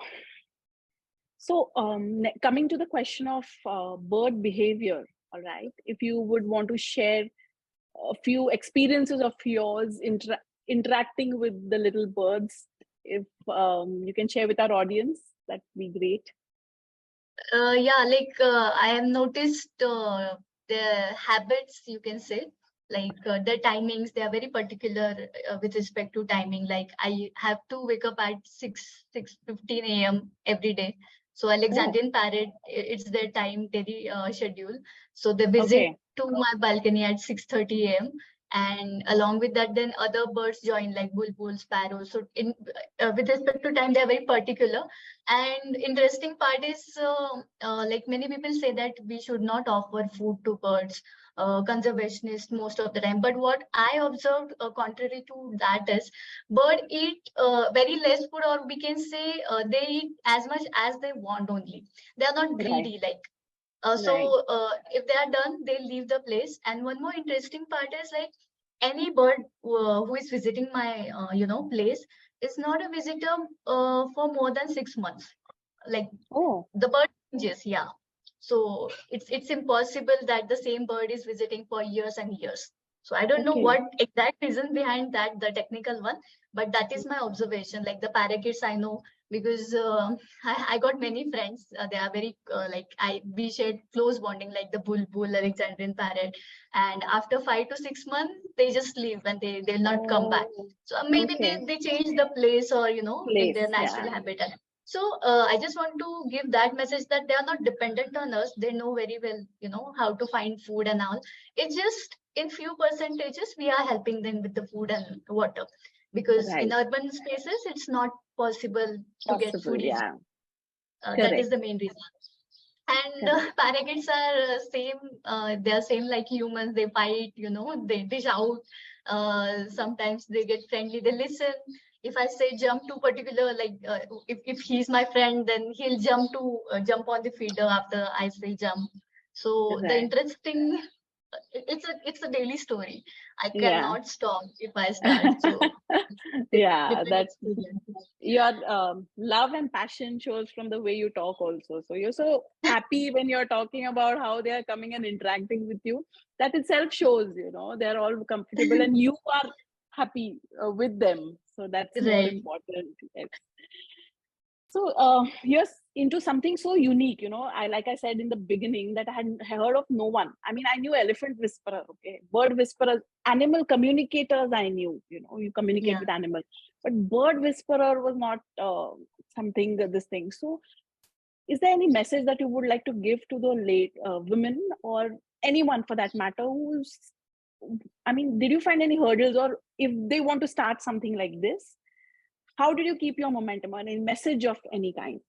coming to the question of bird behavior. All right. If you would want to share a few experiences of yours interacting with the little birds, if you can share with our audience, that'd be great. Yeah, like I have noticed their habits, you can say, like their timings. They are very particular with respect to timing. Like I have to wake up at 6:15 a.m. every day. So Oh, Alexandrian parrot, it's their time daily schedule. So they visit okay. to my balcony at 6:30 a.m. And along with that, then other birds join like bulbul, sparrows. So in with respect to time, they are very particular. And interesting part is, like many people say that we should not offer food to birds, conservationist most of the time. But what I observed, contrary to that, is bird eat very less food, or we can say they eat as much as they want only. They are not Right. greedy like. Right. If they are done, they leave the place. And one more interesting part is like any bird who is visiting my place is not a visitor for more than 6 months. Like Oh, the bird changes, yeah. So it's impossible that the same bird is visiting for years and years. So I don't know okay. what exact reason behind that, the technical one, but that is my observation. Like the parakeets, I know because I got many friends. They are very like we shared close bonding, like the bulbul, Alexandrian parrot, and after 5 to 6 months, they just leave and they'll not come back. Oh, So maybe okay. they change the place or in Place. their Yeah. natural habitat. So I just want to give that message that they are not dependent on us. They know very well, how to find food and all. It's just in few percentages we are helping them with the food and water, because in Right. urban spaces it's not possible to get Possible. food easily. Yeah. That is Correct. the main reason. And Correct. parakeets are same. They are same like humans. They fight. They shout. Sometimes they get friendly. They listen. If I say jump to particular, like if he's my friend, then he'll jump on the feeder after I say jump. So the Right. interesting, it's a daily story. I Yeah. cannot stop if I start. So Yeah. different That's experience. your love and passion shows from the way you talk also. So you're so happy when you're talking about how they are coming and interacting with you. That itself shows, they're all comfortable and you are happy with them. So that's more Right. important. Yes. So you're into something so unique, I like I said in the beginning that I hadn't heard of no one. I mean, I knew elephant whisperer, okay, bird whisperers, animal communicators. I knew, you communicate Yeah. with animals, but bird whisperer was not something this thing. So, is there any message that you would like to give to the late women or anyone for that matter who's? I mean, did you find any hurdles, or if they want to start something like this? How did you keep your momentum on a message of any kind?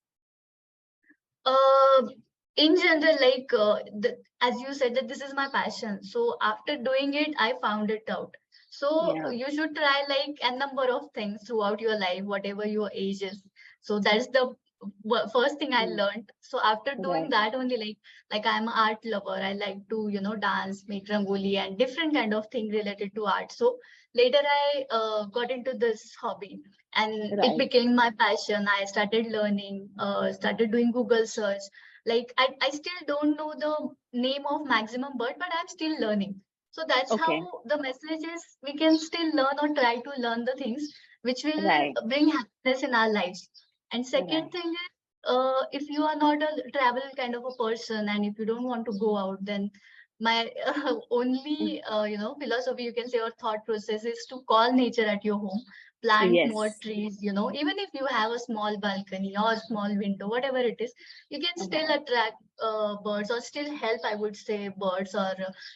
Uh, in general, like as you said that this is my passion. So after doing it, I found it out. So Yeah. you should try like a number of things throughout your life, whatever your age is. So that's the first thing I Mm. learned. So after doing Right. that only, like I'm an art lover. I like to dance, make rangoli, and different kind of thing related to art. So later I got into this hobby and it Right. became my passion. I started learning, started doing Google search. Like I still don't know the name of maximum bird, but I'm still learning. So that's Okay. how the message is, we can still learn or try to learn the things which will Right. bring happiness in our lives. And second Right. thing is, if you are not a travel kind of a person and if you don't want to go out, then my Mm. only philosophy, you can say, or thought process is to call nature at your home, plant more Yes. trees. Even if you have a small balcony or small window, whatever it is, you can still Right. attract birds, or still help, I would say, birds, or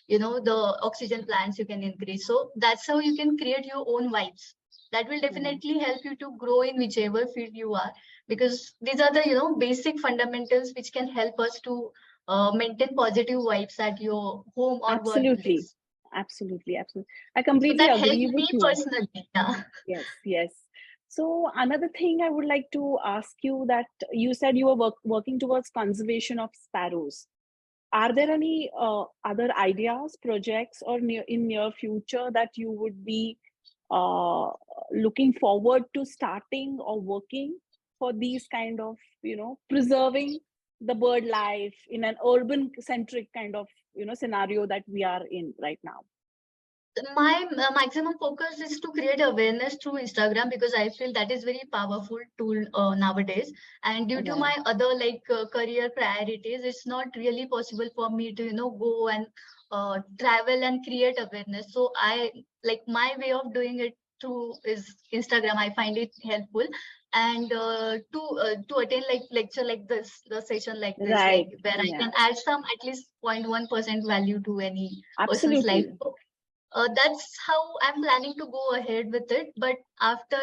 the oxygen plants you can increase. So that's how you can create your own vibes. That will Right. definitely help you to grow in whichever field you are, because these are the basic fundamentals which can help us to maintain positive vibes at your home or Absolutely. workplace. Absolutely. Absolutely. I So completely that agree helped with me you. personally. Yeah. Yes, yes. So another thing I would like to ask you, that you said you were working towards conservation of sparrows. Are there any other ideas, projects, or near future that you would be uh, looking forward to starting or working for these kind of, preserving the bird life in an urban centric kind of, scenario that we are in right now? My maximum focus is to create awareness through Instagram, because I feel that is very powerful tool nowadays. And due to Right. my other career priorities, it's not really possible for me to go and travel and create awareness. So I like my way of doing it through is Instagram. I find it helpful. And to attend like lecture like this, the session like this, like Right. where I Yeah. can add some at least 0.1% value to any person's life. Absolutely. That's how I'm planning to go ahead with it. But after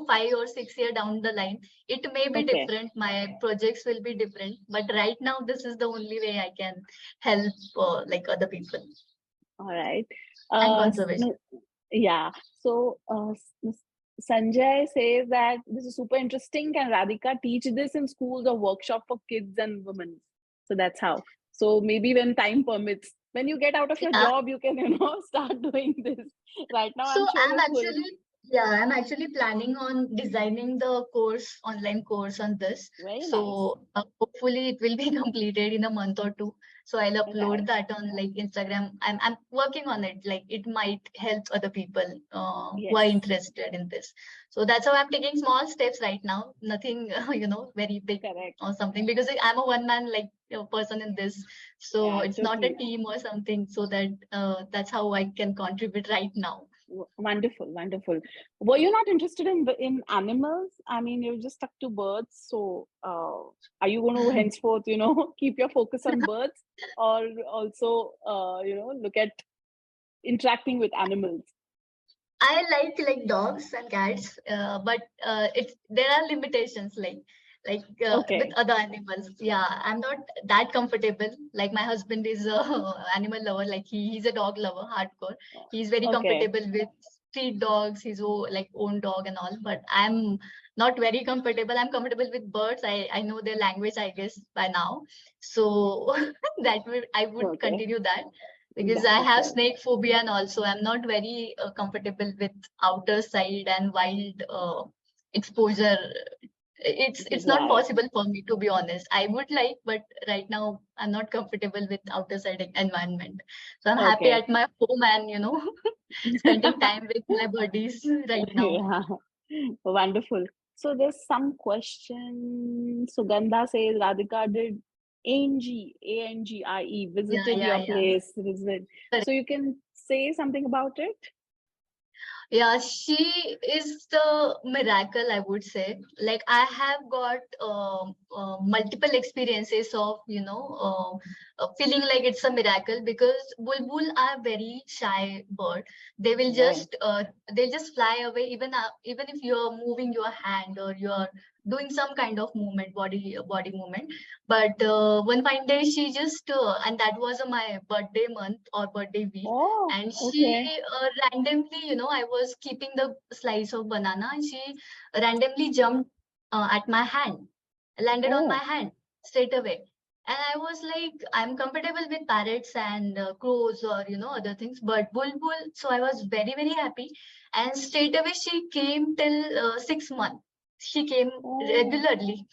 5 or 6 years down the line, it may be Okay. different. My projects will be different. But right now, this is the only way I can help like other people All right. and No, conservation. yeah. So Sanjay says that this is super interesting. Can Radhika teach this in schools or workshop for kids and women? So that's how. So maybe when time permits, when you get out of your Yeah. job, you can start doing this. Right now, So I'm sure I'm you're full. actually, yeah, I'm actually planning on designing the course, online course on this. Very nice. So hopefully it will be completed in a month or two. So I'll upload Right. that on like Instagram. I'm working on it. Like it might help other people who are Yes. interested in this. So that's how I'm taking small steps right now. Nothing, very big Correct. or something, because I'm a one man like person in this. So Yeah. it's not a Totally. team or something. So that that's how I can contribute right now. Wonderful, wonderful. Were you not interested in animals? I mean, you're just stuck to birds. So, are you going to henceforth, keep your focus on birds, or also, look at interacting with animals? I like dogs and cats, but it's there are limitations with Okay, other animals. Yeah, I'm not that comfortable. Like my husband is a animal lover. Like he's a dog lover, hardcore. He's very okay, comfortable with street dogs, his own dog and all. But I'm not very comfortable. I'm comfortable with birds. I know their language, I guess, by now. So I would okay. continue that, because That I is have right. snake phobia, and also I'm not very comfortable with outer side and wild exposure. It's not Right. possible for me, to be honest. I would like, but right now I'm not comfortable with outer side environment. So I'm happy Okay. at my home and spending time with my buddies right now. Yeah. Wonderful. So there's some question. Sugandha says, Radhika, did Angie, Angie, Yeah, visited yeah, your yeah. place? Visit. So you can say something about it? Yeah, she is the miracle, I would say. Like I have got multiple experiences of, feeling like it's a miracle, because bulbul are very shy bird. They will Right. they'll just fly away, even if you're moving your hand or you're doing some kind of movement, body movement. But one fine day she just and that was my birthday month or birthday week, Oh, and she okay. randomly, I was keeping the slice of banana, and she randomly jumped at my hand, landed on my Oh, hand straight away. And I was like, I'm comfortable with parrots and crows or other things, but bulbul. So I was very very happy, and straight away she came till 6 months. She came oh, regularly.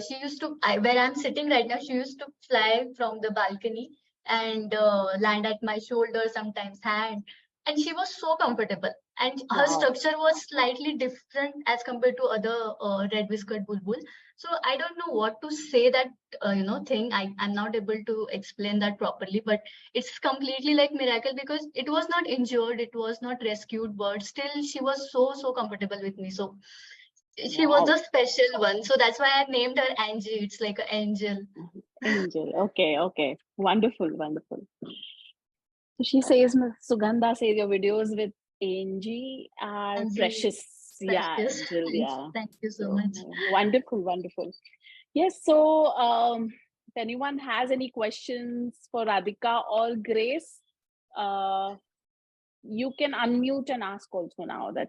She used to where I'm sitting right now. She used to fly from the balcony and land at my shoulder, sometimes hand. And she was so comfortable. And her wow. structure was slightly different as compared to other red whiskered bulbul. So I don't know what to say that thing. I'm not able to explain that properly, but it's completely like miracle, because it was not injured, it was not rescued, but still she was so comfortable with me. So she was Wow. a special one. So that's why I named her Angie. It's like an angel. Angel. Okay, okay. Wonderful, wonderful. So she says, Sugandha says your videos with Angie are Angie, precious. Yeah, precious. Angel. Thanks. Yeah. Thank you so So much. wonderful, wonderful. Yes. So if anyone has any questions for Radhika or Grace, you can unmute and ask also now that.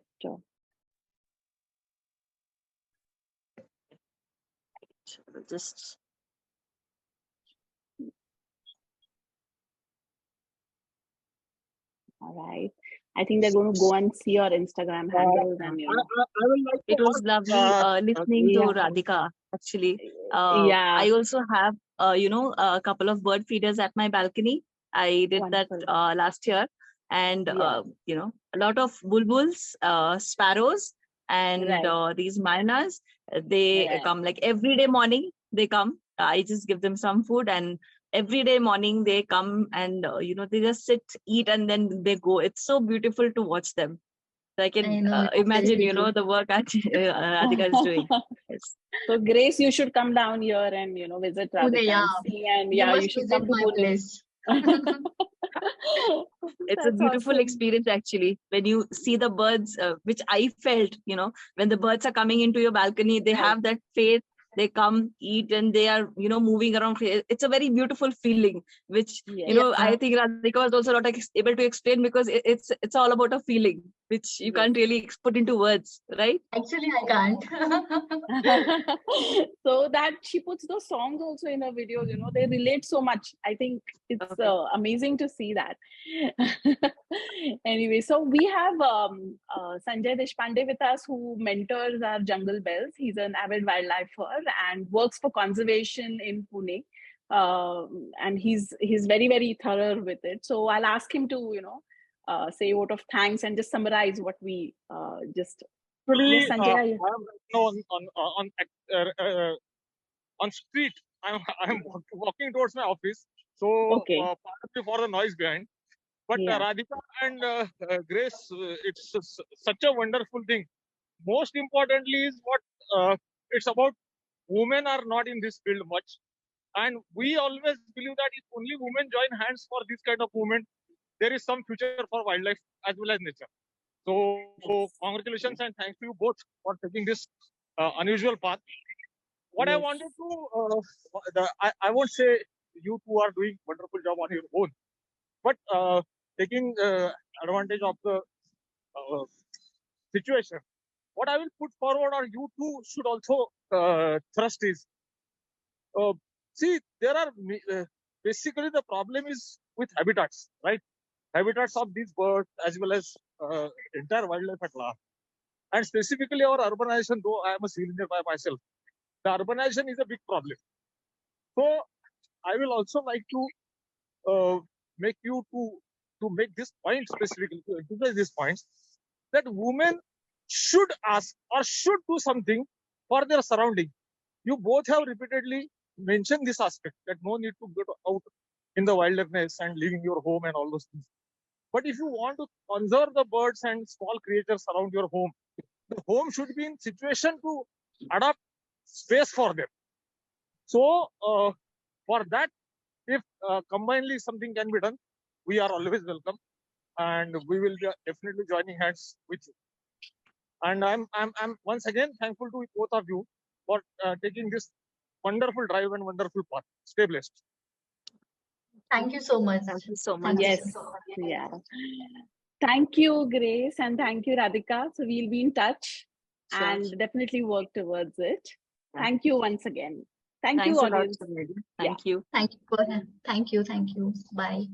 Just. All right. I think they're going to go and see your Instagram handles and I will like It to was lovely listening to Radhika, actually. yeah. I also have, a couple of bird feeders at my balcony. I did Wonderful. that last year. And, Yeah. a lot of bulbuls, sparrows, and Right. these marinas, they Right. come like every day morning, they come. I just give them some food, and every day morning they come and, they just sit, eat, and then they go. It's so beautiful to watch them. So I I can know it's very imagine, beautiful. the work Radhika is doing. Yes. So Grace, you should come down here and visit Pune, Radhika yeah. and see, and You you must should visit come to my Pune. place. It's a That's beautiful awesome. experience, actually, when you see the birds, which I felt, when the birds are coming into your balcony, they have that faith. They come, eat, and they are, moving around. It's a very beautiful feeling, which, Yes. I think Radhika was also not able to explain, because it's all about a feeling, which you Yes. can't really put into words, right? Actually, I can't. So that she puts those songs also in her videos, they relate so much. I think it's Okay. amazing to see that. Anyway, so we have Sanjay Deshpande with us, who mentors our jungle bells. He's an avid wildlifer and works for conservation in Pune. And he's very, very thorough with it. So I'll ask him to, say a vote of thanks and just summarize what we just. Actually, Yes, Sanjay. I am right now on street. I'm walking towards my office. So Okay. pardon me for the noise behind. But Yeah. Radhika and Grace, it's such a wonderful thing. Most importantly is what it's about. Women are not in this field much, and we always believe that if only women join hands for this kind of movement, there is some future for wildlife as well as nature. So congratulations and thanks to you both for taking this unusual path. What I Yes. wanted to, I won't say you two are doing wonderful job on your own, but taking advantage of the situation, what I will put forward, or you two should also thrust is, see, there are basically the problem is with habitats, right? Habitats of these birds as well as entire wildlife at large. And specifically our urbanization, though I am a civil engineer by myself, the urbanization is a big problem. So I will also like to make you to make this point specifically, to emphasize this point, that women should ask or should do something for their surrounding. You both have repeatedly mentioned this aspect, that no need to go out in the wilderness and leaving your home and all those things. But if you want to conserve the birds and small creatures around your home, the home should be in situation to adapt space for them. So for that, if combinedly something can be done, we are always welcome, and we will be definitely joining hands with you. And I'm once again thankful to both of you for taking this wonderful drive and wonderful path. Stay blessed. Thank you so much. Thank you so much. Thank you. Yes. Yeah. Thank you, Grace, and thank you, Radhika. So we'll be in touch Sure. and definitely work towards it. Yeah. Thank you once again. Thank Thanks you, a lot, audience. Sonawane. Yeah. Thank you. Thank you. Thank you. Thank you. Bye.